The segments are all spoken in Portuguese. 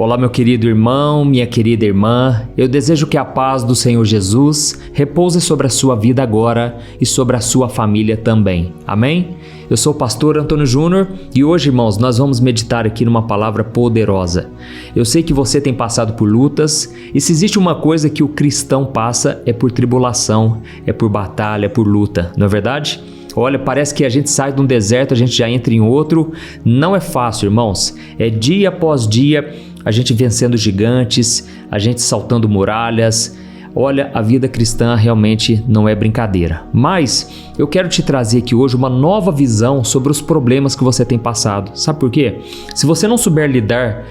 Olá, meu querido irmão, minha querida irmã. Eu desejo que a paz do Senhor Jesus repouse sobre a sua vida agora e sobre a sua família também. Amém? Eu sou o pastor Antônio Júnior e hoje, irmãos, nós vamos meditar aqui numa palavra poderosa. Eu sei que você tem passado por lutas e se existe uma coisa que o cristão passa é por tribulação, é por batalha, é por luta, não é verdade? Olha, parece que a gente sai de um deserto, a gente já entra em outro. Não é fácil, irmãos. É dia após dia a gente vencendo gigantes, a gente saltando muralhas. Olha, a vida cristã realmente não é brincadeira. Mas eu quero te trazer aqui hoje uma nova visão sobre os problemas que você tem passado. Sabe por quê? Se você não souber lidar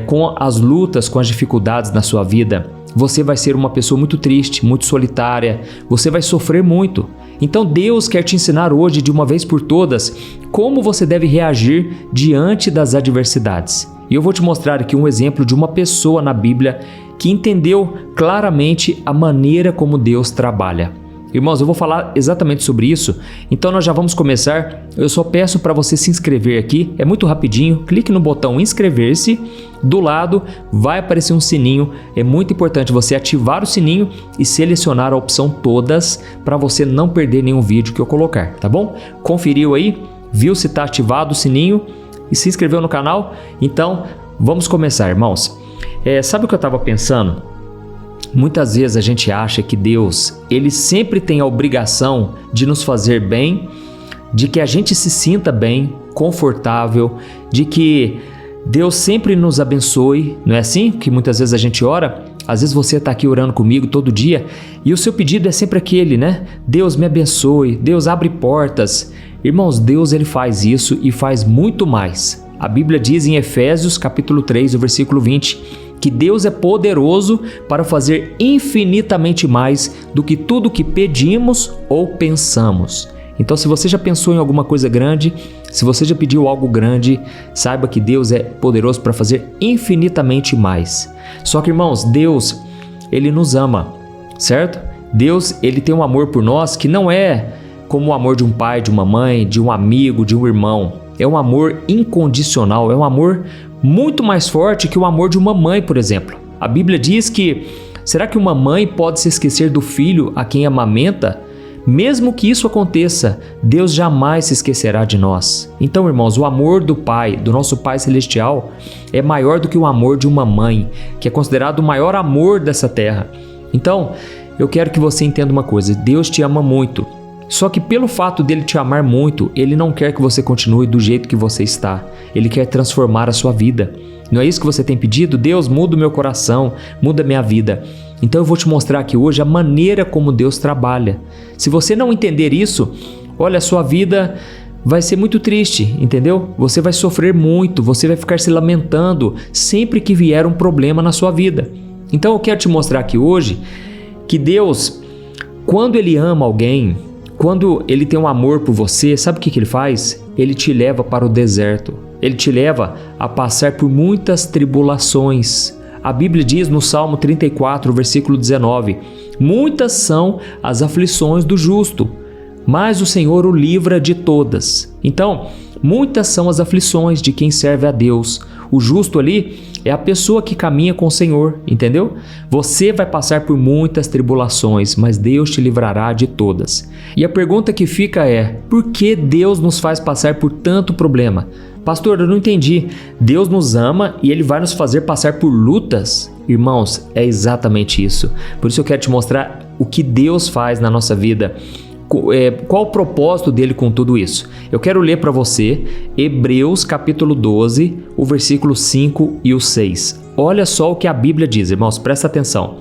com as lutas, com as dificuldades na sua vida, você vai ser uma pessoa muito triste, muito solitária, você vai sofrer muito. Então Deus quer te ensinar hoje, de uma vez por todas, como você deve reagir diante das adversidades. E eu vou te mostrar aqui um exemplo de uma pessoa na Bíblia que entendeu claramente a maneira como Deus trabalha. Irmãos, eu vou falar exatamente sobre isso, então nós já vamos começar. Eu só peço para você se inscrever aqui, é muito rapidinho, clique no botão inscrever-se, do lado vai aparecer um sininho, é muito importante você ativar o sininho e selecionar a opção todas para você não perder nenhum vídeo que eu colocar, tá bom? Conferiu aí, viu se está ativado o sininho e se inscreveu no canal? Então vamos começar, irmãos. Sabe o que eu estava pensando? Muitas vezes a gente acha que Deus, Ele sempre tem a obrigação de nos fazer bem, de que a gente se sinta bem, confortável, de que Deus sempre nos abençoe. Não é assim que muitas vezes a gente ora? Às vezes você está aqui orando comigo todo dia e o seu pedido é sempre aquele, né? Deus me abençoe, Deus abre portas. Irmãos, Deus Ele faz isso e faz muito mais. A Bíblia diz em Efésios capítulo 3, o versículo 20, que Deus é poderoso para fazer infinitamente mais do que tudo que pedimos ou pensamos. Então, se você já pensou em alguma coisa grande, se você já pediu algo grande, saiba que Deus é poderoso para fazer infinitamente mais. Só que, irmãos, Deus, Ele nos ama, certo? Deus, Ele tem um amor por nós que não é como o amor de um pai, de uma mãe, de um amigo, de um irmão. É um amor incondicional, é um amor muito mais forte que o amor de uma mãe, por exemplo. A Bíblia diz que, será que uma mãe pode se esquecer do filho a quem amamenta? Mesmo que isso aconteça, Deus jamais se esquecerá de nós. Então, irmãos, o amor do Pai, do nosso Pai Celestial, é maior do que o amor de uma mãe, que é considerado o maior amor dessa terra. Então, eu quero que você entenda uma coisa, Deus te ama muito. Só que pelo fato dele te amar muito, ele não quer que você continue do jeito que você está. Ele quer transformar a sua vida. Não é isso que você tem pedido? Deus, muda o meu coração, muda a minha vida. Então eu vou te mostrar aqui hoje a maneira como Deus trabalha. Se você não entender isso, olha, a sua vida vai ser muito triste, entendeu? Você vai sofrer muito, você vai ficar se lamentando sempre que vier um problema na sua vida. Então eu quero te mostrar aqui hoje que Deus, quando Ele ama alguém, quando Ele tem um amor por você, sabe o que Ele faz? Ele te leva para o deserto. Ele te leva a passar por muitas tribulações. A Bíblia diz no Salmo 34, versículo 19, muitas são as aflições do justo, mas o Senhor o livra de todas. Então, muitas são as aflições de quem serve a Deus. O justo ali é a pessoa que caminha com o Senhor, entendeu? Você vai passar por muitas tribulações, mas Deus te livrará de todas. E a pergunta que fica é, por que Deus nos faz passar por tanto problema? Pastor, eu não entendi. Deus nos ama e Ele vai nos fazer passar por lutas? Irmãos, é exatamente isso. Por isso eu quero te mostrar o que Deus faz na nossa vida. Qual o propósito dele com tudo isso? Eu quero ler para você Hebreus capítulo 12, o versículo 5 e o 6. Olha só o que a Bíblia diz, irmãos, presta atenção.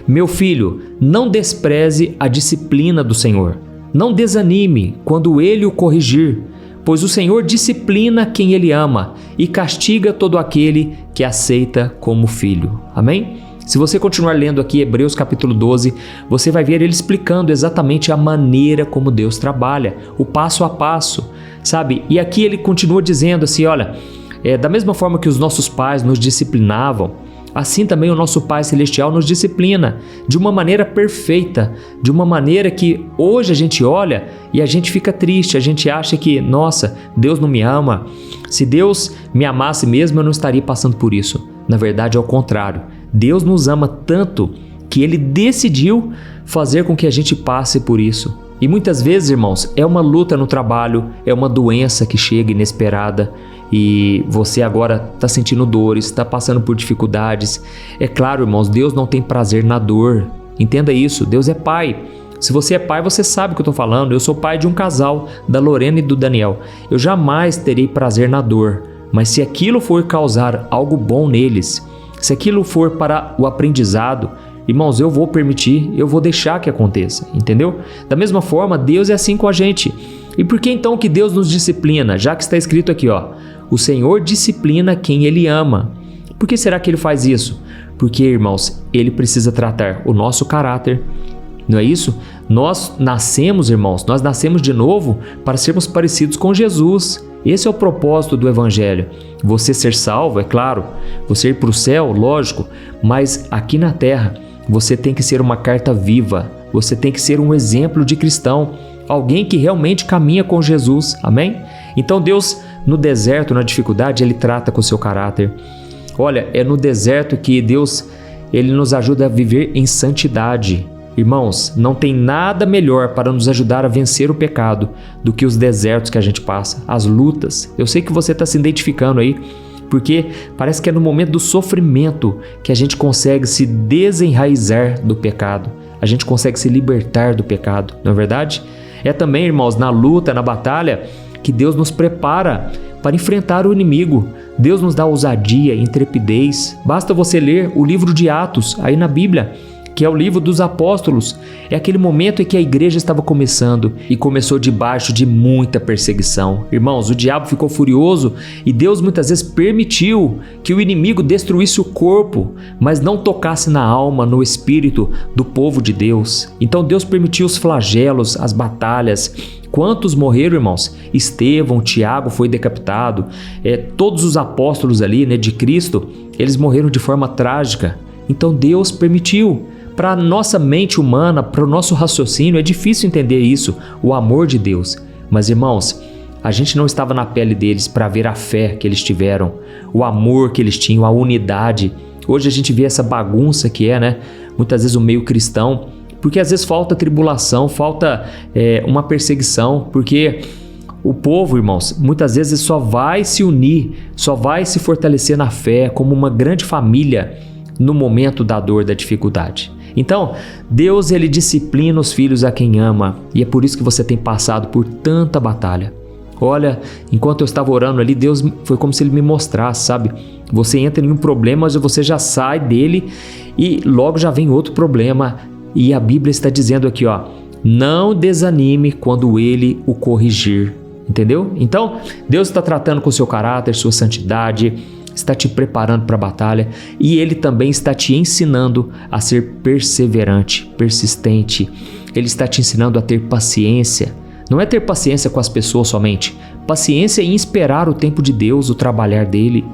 Meu filho, não despreze a disciplina do Senhor. Não desanime quando Ele o corrigir, pois o Senhor disciplina quem Ele ama e castiga todo aquele que aceita como filho. Amém? Se você continuar lendo aqui Hebreus capítulo 12, você vai ver ele explicando exatamente a maneira como Deus trabalha, o passo a passo, sabe? E aqui ele continua dizendo assim, olha, da mesma forma que os nossos pais nos disciplinavam, assim também o nosso Pai Celestial nos disciplina de uma maneira perfeita, de uma maneira que hoje a gente olha e a gente fica triste, a gente acha que, nossa, Deus não me ama. Se Deus me amasse mesmo, eu não estaria passando por isso. Na verdade, é o contrário. Deus nos ama tanto que Ele decidiu fazer com que a gente passe por isso. E muitas vezes, irmãos, é uma luta no trabalho, é uma doença que chega inesperada e você agora está sentindo dores, está passando por dificuldades. É claro, irmãos, Deus não tem prazer na dor. Entenda isso, Deus é Pai. Se você é pai, você sabe o que eu estou falando. Eu sou pai de um casal, da Lorena e do Daniel. Eu jamais terei prazer na dor, mas se aquilo for causar algo bom neles, se aquilo for para o aprendizado, irmãos, eu vou permitir, eu vou deixar que aconteça, entendeu? Da mesma forma, Deus é assim com a gente. E por que então que Deus nos disciplina? Já que está escrito aqui, o Senhor disciplina quem Ele ama. Por que será que Ele faz isso? Porque, irmãos, Ele precisa tratar o nosso caráter, não é isso? Nós nascemos, irmãos, nós nascemos de novo para sermos parecidos com Jesus. Esse é o propósito do Evangelho. Você ser salvo, é claro, você ir para o céu, lógico, mas aqui na terra você tem que ser uma carta viva, você tem que ser um exemplo de cristão, alguém que realmente caminha com Jesus, amém? Então Deus, no deserto, na dificuldade, Ele trata com o seu caráter. Olha, é no deserto que Deus, Ele nos ajuda a viver em santidade. Irmãos, não tem nada melhor para nos ajudar a vencer o pecado do que os desertos que a gente passa, as lutas. Eu sei que você está se identificando aí, porque parece que é no momento do sofrimento que a gente consegue se desenraizar do pecado, a gente consegue se libertar do pecado, não é verdade? É também, irmãos, na luta, na batalha, que Deus nos prepara para enfrentar o inimigo. Deus nos dá ousadia, intrepidez. Basta você ler o livro de Atos, aí na Bíblia, que é o livro dos apóstolos. É aquele momento em que a igreja estava começando e começou debaixo de muita perseguição. Irmãos, o diabo ficou furioso e Deus muitas vezes permitiu que o inimigo destruísse o corpo, mas não tocasse na alma, no espírito do povo de Deus. Então Deus permitiu os flagelos, as batalhas. Quantos morreram, irmãos? Estevão, Tiago foi decapitado. Todos os apóstolos ali, de Cristo, eles morreram de forma trágica. Então Deus permitiu. Para a nossa mente humana, para o nosso raciocínio, é difícil entender isso, o amor de Deus. Mas, irmãos, a gente não estava na pele deles para ver a fé que eles tiveram, o amor que eles tinham, a unidade. Hoje a gente vê essa bagunça que muitas vezes o meio cristão, porque às vezes falta tribulação, falta uma perseguição, porque o povo, irmãos, muitas vezes só vai se unir, só vai se fortalecer na fé como uma grande família no momento da dor, da dificuldade. Então, Deus, Ele disciplina os filhos a quem ama, e é por isso que você tem passado por tanta batalha. Olha, enquanto eu estava orando ali, Deus foi como se Ele me mostrasse, sabe? Você entra em um problema, mas você já sai dele e logo já vem outro problema. E a Bíblia está dizendo aqui, não desanime quando Ele o corrigir, entendeu? Então, Deus está tratando com o seu caráter, sua santidade, está te preparando para a batalha e Ele também está te ensinando a ser perseverante, persistente. Ele está te ensinando a ter paciência. Não é ter paciência com as pessoas somente, paciência em esperar o tempo de Deus, o trabalhar dele.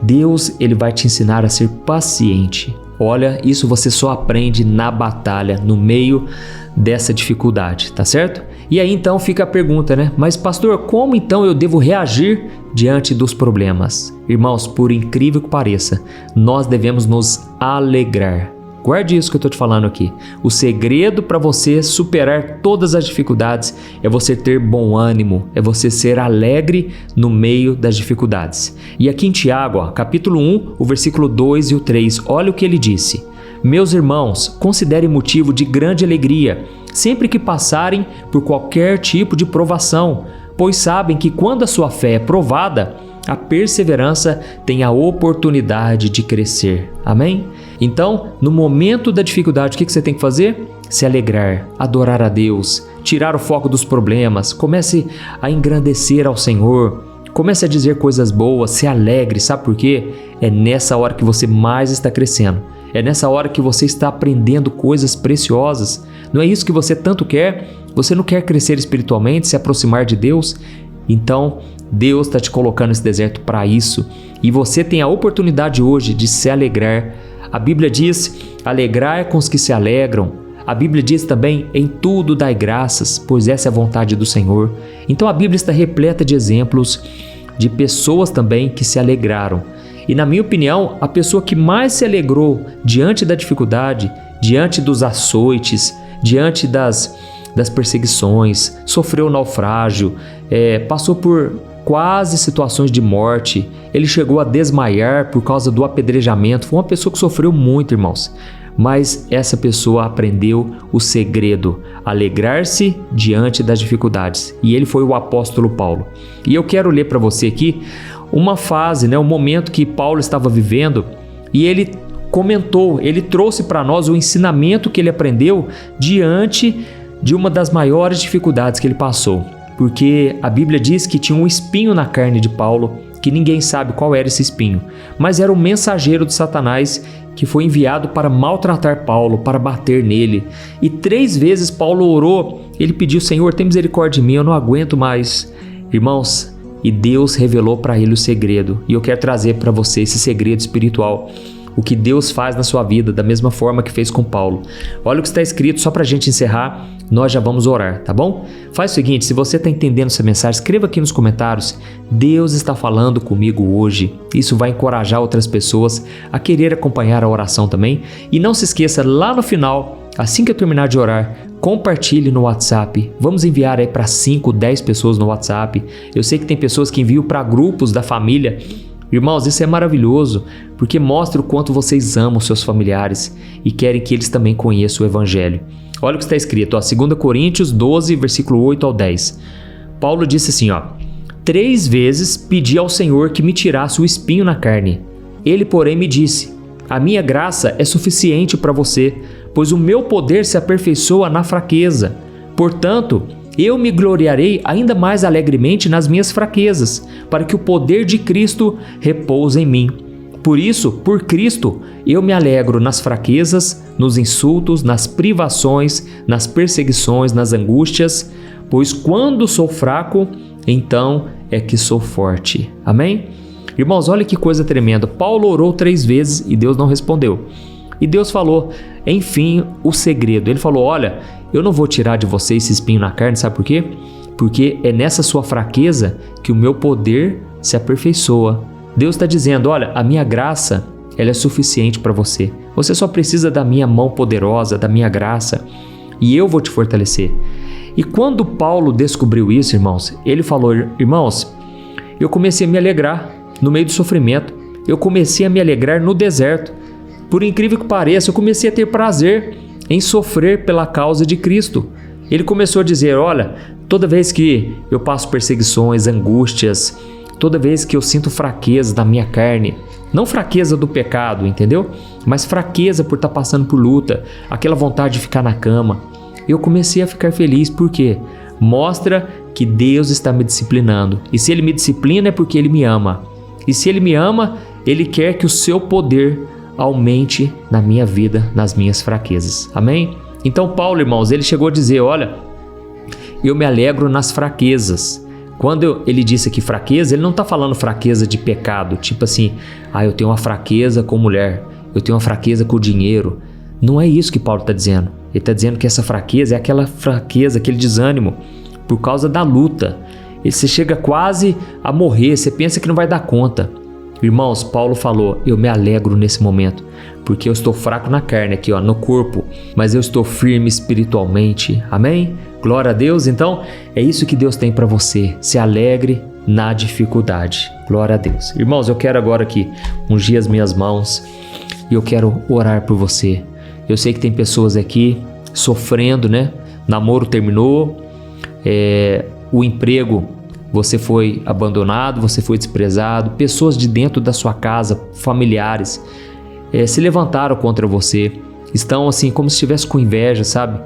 Deus, Ele vai te ensinar a ser paciente. Olha, isso você só aprende na batalha, no meio dessa dificuldade, tá certo? E aí então fica a pergunta, Mas pastor, como então eu devo reagir diante dos problemas? Irmãos, por incrível que pareça, nós devemos nos alegrar. Guarde isso que eu estou te falando aqui. O segredo para você superar todas as dificuldades é você ter bom ânimo, é você ser alegre no meio das dificuldades. E aqui em Tiago, capítulo 1, o versículo 2 e o 3, olha o que ele disse. Meus irmãos, considerem motivo de grande alegria sempre que passarem por qualquer tipo de provação, pois sabem que quando a sua fé é provada, a perseverança tem a oportunidade de crescer. Amém? Então, no momento da dificuldade, o que você tem que fazer? Se alegrar, adorar a Deus, tirar o foco dos problemas, comece a engrandecer ao Senhor, comece a dizer coisas boas, se alegre, sabe por quê? É nessa hora que você mais está crescendo. É nessa hora que você está aprendendo coisas preciosas. Não é isso que você tanto quer? Você não quer crescer espiritualmente, se aproximar de Deus? Então, Deus está te colocando nesse deserto para isso. E você tem a oportunidade hoje de se alegrar. A Bíblia diz, alegrar com os que se alegram. A Bíblia diz também, em tudo dai graças, pois essa é a vontade do Senhor. Então a Bíblia está repleta de exemplos de pessoas também que se alegraram. E na minha opinião, a pessoa que mais se alegrou diante da dificuldade, diante dos açoites, diante das perseguições, sofreu naufrágio, passou por quase situações de morte, ele chegou a desmaiar por causa do apedrejamento. Foi uma pessoa que sofreu muito, irmãos. Mas essa pessoa aprendeu o segredo, alegrar-se diante das dificuldades. E ele foi o apóstolo Paulo. E eu quero ler para você aqui uma fase, um momento que Paulo estava vivendo, e ele comentou, ele trouxe para nós o ensinamento que ele aprendeu diante de uma das maiores dificuldades que ele passou. Porque a Bíblia diz que tinha um espinho na carne de Paulo, que ninguém sabe qual era esse espinho, mas era um mensageiro de Satanás que foi enviado para maltratar Paulo, para bater nele. E 3 vezes Paulo orou, ele pediu: Senhor, tem misericórdia de mim, eu não aguento mais. Irmãos, e Deus revelou para ele o segredo, e eu quero trazer para você esse segredo espiritual, o que Deus faz na sua vida, da mesma forma que fez com Paulo. Olha o que está escrito, só para a gente encerrar, nós já vamos orar, tá bom? Faz o seguinte, se você está entendendo essa mensagem, escreva aqui nos comentários: Deus está falando comigo hoje. Isso vai encorajar outras pessoas a querer acompanhar a oração também. E não se esqueça, lá no final, assim que eu terminar de orar, compartilhe no WhatsApp. Vamos enviar aí para 5, 10 pessoas no WhatsApp. Eu sei que tem pessoas que enviam para grupos da família. Irmãos, isso é maravilhoso, porque mostra o quanto vocês amam seus familiares e querem que eles também conheçam o Evangelho. Olha o que está escrito, 2 Coríntios 12, versículo 8 ao 10. Paulo disse assim, 3 vezes pedi ao Senhor que me tirasse o espinho na carne. Ele, porém, me disse: a minha graça é suficiente para você, pois o meu poder se aperfeiçoa na fraqueza. Portanto, eu me gloriarei ainda mais alegremente nas minhas fraquezas, para que o poder de Cristo repouse em mim. Por isso, por Cristo, eu me alegro nas fraquezas, nos insultos, nas privações, nas perseguições, nas angústias, pois quando sou fraco, então é que sou forte. Amém? Irmãos, olha que coisa tremenda. Paulo orou 3 vezes e Deus não respondeu. E Deus falou, enfim, o segredo. Ele falou: olha, eu não vou tirar de você esse espinho na carne, sabe por quê? Porque é nessa sua fraqueza que o meu poder se aperfeiçoa. Deus está dizendo: olha, a minha graça, ela é suficiente para você. Você só precisa da minha mão poderosa, da minha graça, e eu vou te fortalecer. E quando Paulo descobriu isso, irmãos, ele falou: irmãos, eu comecei a me alegrar no meio do sofrimento. Eu comecei a me alegrar no deserto. Por incrível que pareça, eu comecei a ter prazer em sofrer pela causa de Cristo. Ele começou a dizer: olha, toda vez que eu passo perseguições, angústias, toda vez que eu sinto fraqueza da minha carne, não fraqueza do pecado, entendeu? Mas fraqueza por estar passando por luta, aquela vontade de ficar na cama, eu comecei a ficar feliz. Por quê? Mostra que Deus está me disciplinando. E se Ele me disciplina é porque Ele me ama. E se Ele me ama, Ele quer que o seu poder aumente na minha vida, nas minhas fraquezas. Amém? Então Paulo, irmãos, ele chegou a dizer: olha, eu me alegro nas fraquezas. Quando ele disse aqui fraqueza, ele não está falando fraqueza de pecado, tipo assim, eu tenho uma fraqueza com mulher, eu tenho uma fraqueza com o dinheiro. Não é isso que Paulo está dizendo. Ele está dizendo que essa fraqueza é aquela fraqueza, aquele desânimo por causa da luta. E você chega quase a morrer, você pensa que não vai dar conta. Irmãos, Paulo falou: eu me alegro nesse momento, porque eu estou fraco na carne aqui, no corpo, mas eu estou firme espiritualmente. Amém? Glória a Deus. Então, é isso que Deus tem para você. Se alegre na dificuldade. Glória a Deus. Irmãos, eu quero agora aqui ungir as minhas mãos e eu quero orar por você. Eu sei que tem pessoas aqui sofrendo, né? Namoro terminou, o emprego, você foi abandonado, você foi desprezado, pessoas de dentro da sua casa, familiares, se levantaram contra você, estão assim como se estivesse com inveja, sabe?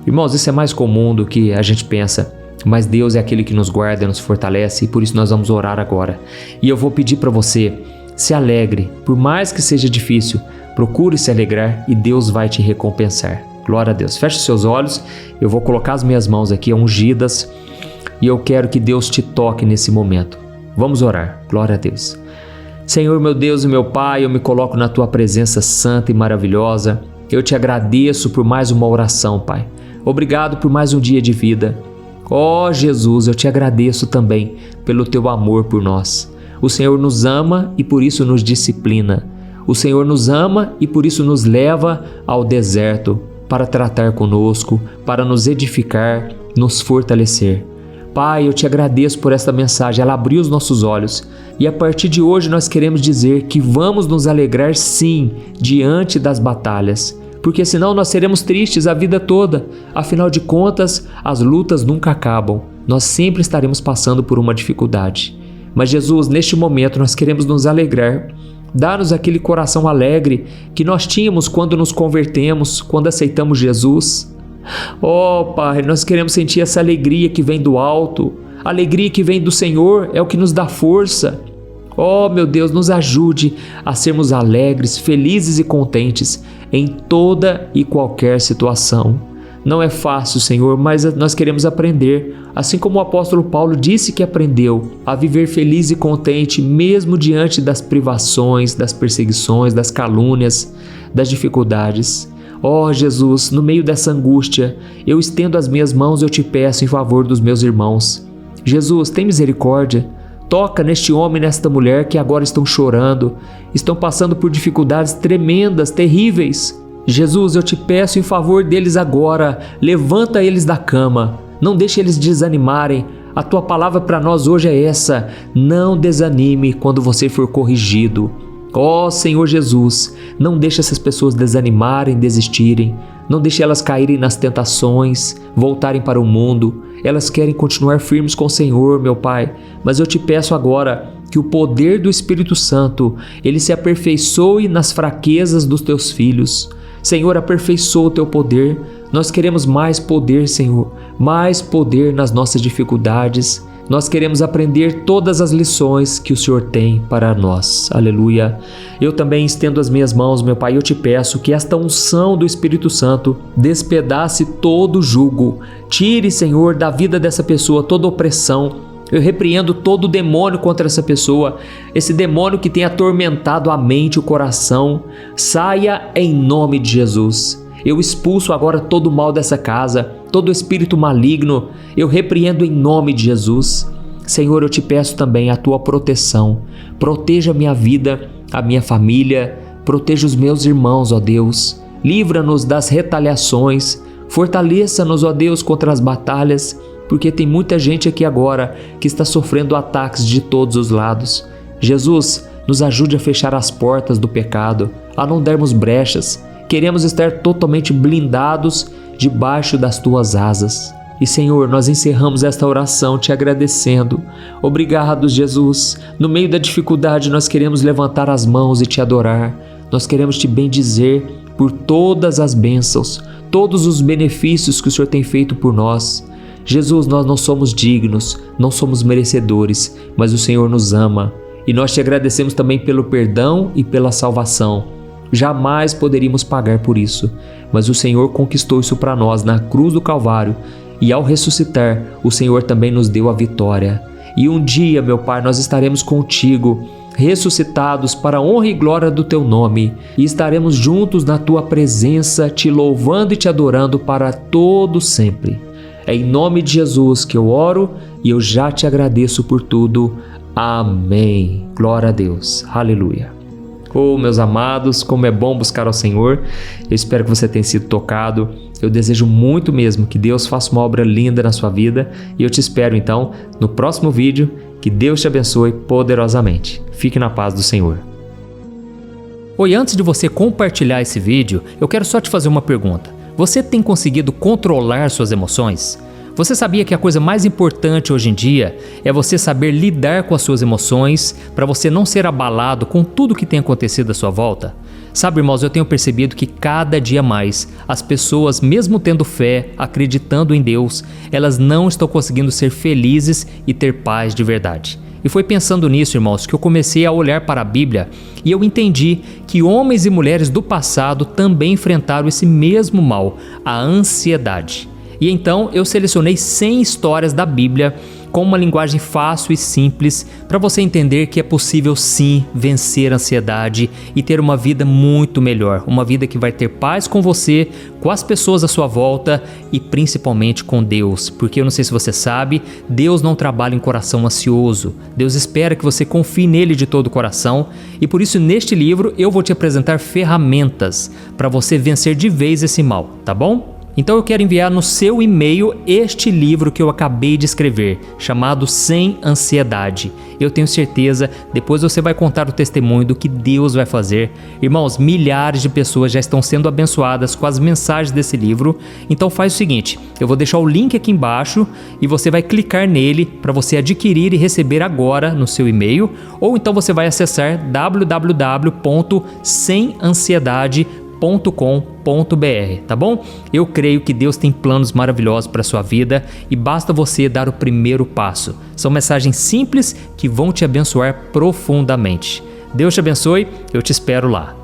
Irmãos, isso é mais comum do que a gente pensa, mas Deus é aquele que nos guarda, nos fortalece, e por isso nós vamos orar agora. E eu vou pedir para você, se alegre, por mais que seja difícil, procure se alegrar e Deus vai te recompensar. Glória a Deus. Feche os seus olhos, eu vou colocar as minhas mãos aqui ungidas, e eu quero que Deus te toque nesse momento. Vamos orar. Glória a Deus. Senhor, meu Deus e meu Pai, eu me coloco na Tua presença santa e maravilhosa. Eu te agradeço por mais uma oração, Pai. Obrigado por mais um dia de vida. Ó Jesus, eu te agradeço também pelo Teu amor por nós. O Senhor nos ama e por isso nos disciplina. O Senhor nos ama e por isso nos leva ao deserto para tratar conosco, para nos edificar, nos fortalecer. Pai, eu te agradeço por esta mensagem, ela abriu os nossos olhos e a partir de hoje nós queremos dizer que vamos nos alegrar sim diante das batalhas, porque senão nós seremos tristes a vida toda. Afinal de contas, as lutas nunca acabam, nós sempre estaremos passando por uma dificuldade. Mas Jesus, neste momento nós queremos nos alegrar. Dá-nos aquele coração alegre que nós tínhamos quando nos convertemos, quando aceitamos Jesus. Oh Pai, nós queremos sentir essa alegria que vem do alto, a alegria que vem do Senhor é o que nos dá força. Oh meu Deus, nos ajude a sermos alegres, felizes e contentes em toda e qualquer situação. Não é fácil, Senhor, mas nós queremos aprender, assim como o apóstolo Paulo disse que aprendeu a viver feliz e contente mesmo diante das privações, das perseguições, das calúnias, das dificuldades. Oh Jesus, no meio dessa angústia, eu estendo as minhas mãos e eu te peço em favor dos meus irmãos. Jesus, tem misericórdia. Toca neste homem e nesta mulher que agora estão chorando, estão passando por dificuldades tremendas, terríveis. Jesus, eu te peço em favor deles agora, levanta eles da cama, não deixe eles desanimarem. A tua palavra para nós hoje é essa: não desanime quando você for corrigido. Ó Senhor Jesus, não deixe essas pessoas desanimarem, desistirem, não deixe elas caírem nas tentações, voltarem para o mundo. Elas querem continuar firmes com o Senhor, meu Pai, mas eu te peço agora que o poder do Espírito Santo, ele se aperfeiçoe nas fraquezas dos teus filhos. Senhor, aperfeiçoa o teu poder. Nós queremos mais poder, Senhor, mais poder nas nossas dificuldades. Nós queremos aprender todas as lições que o Senhor tem para nós. Aleluia. Eu também estendo as minhas mãos, meu Pai, eu te peço que esta unção do Espírito Santo despedace todo o jugo. Tire, Senhor, da vida dessa pessoa toda opressão. Eu repreendo todo demônio contra essa pessoa, esse demônio que tem atormentado a mente e o coração. Saia em nome de Jesus. Eu expulso agora todo o mal dessa casa, todo espírito maligno, eu repreendo em nome de Jesus. Senhor, eu te peço também a tua proteção. Proteja a minha vida, a minha família, proteja os meus irmãos, ó Deus. Livra-nos das retaliações, fortaleça-nos, ó Deus, contra as batalhas, porque tem muita gente aqui agora que está sofrendo ataques de todos os lados. Jesus, nos ajude a fechar as portas do pecado, a não darmos brechas. Queremos estar totalmente blindados debaixo das tuas asas. E Senhor, nós encerramos esta oração te agradecendo. Obrigado, Jesus. No meio da dificuldade nós queremos levantar as mãos e te adorar. Nós queremos te bendizer por todas as bênçãos, todos os benefícios que o Senhor tem feito por nós. Jesus, nós não somos dignos, não somos merecedores, mas o Senhor nos ama. E nós te agradecemos também pelo perdão e pela salvação. Jamais poderíamos pagar por isso, mas o Senhor conquistou isso para nós na cruz do Calvário e ao ressuscitar, o Senhor também nos deu a vitória. E um dia, meu Pai, nós estaremos contigo, ressuscitados para a honra e glória do teu nome, e estaremos juntos na tua presença, te louvando e te adorando para todo sempre. É em nome de Jesus que eu oro e eu já te agradeço por tudo. Amém. Glória a Deus. Aleluia. Oh, meus amados, como é bom buscar ao Senhor. Eu espero que você tenha sido tocado. Eu desejo muito mesmo que Deus faça uma obra linda na sua vida. E eu te espero então no próximo vídeo. Que Deus te abençoe poderosamente. Fique na paz do Senhor. Oi, antes de você compartilhar esse vídeo, eu quero só te fazer uma pergunta. Você tem conseguido controlar suas emoções? Você sabia que a coisa mais importante hoje em dia é você saber lidar com as suas emoções para você não ser abalado com tudo que tem acontecido à sua volta? Sabe, irmãos, eu tenho percebido que cada dia mais as pessoas, mesmo tendo fé, acreditando em Deus, elas não estão conseguindo ser felizes e ter paz de verdade. E foi pensando nisso, irmãos, que eu comecei a olhar para a Bíblia e eu entendi que homens e mulheres do passado também enfrentaram esse mesmo mal, a ansiedade. E então eu selecionei 100 histórias da Bíblia com uma linguagem fácil e simples para você entender que é possível sim vencer a ansiedade e ter uma vida muito melhor, uma vida que vai ter paz com você, com as pessoas à sua volta e principalmente com Deus, porque eu não sei se você sabe, Deus não trabalha em coração ansioso, Deus espera que você confie nele de todo o coração e por isso neste livro eu vou te apresentar ferramentas para você vencer de vez esse mal, tá bom? Então eu quero enviar no seu e-mail este livro que eu acabei de escrever, chamado Sem Ansiedade. Eu tenho certeza, depois você vai contar o testemunho do que Deus vai fazer. Irmãos, milhares de pessoas já estão sendo abençoadas com as mensagens desse livro. Então faz o seguinte, eu vou deixar o link aqui embaixo e você vai clicar nele para você adquirir e receber agora no seu e-mail. Ou então você vai acessar www.semansiedade.com.br, tá bom? Eu creio que Deus tem planos maravilhosos para a sua vida e basta você dar o primeiro passo. São mensagens simples que vão te abençoar profundamente. Deus te abençoe, eu te espero lá.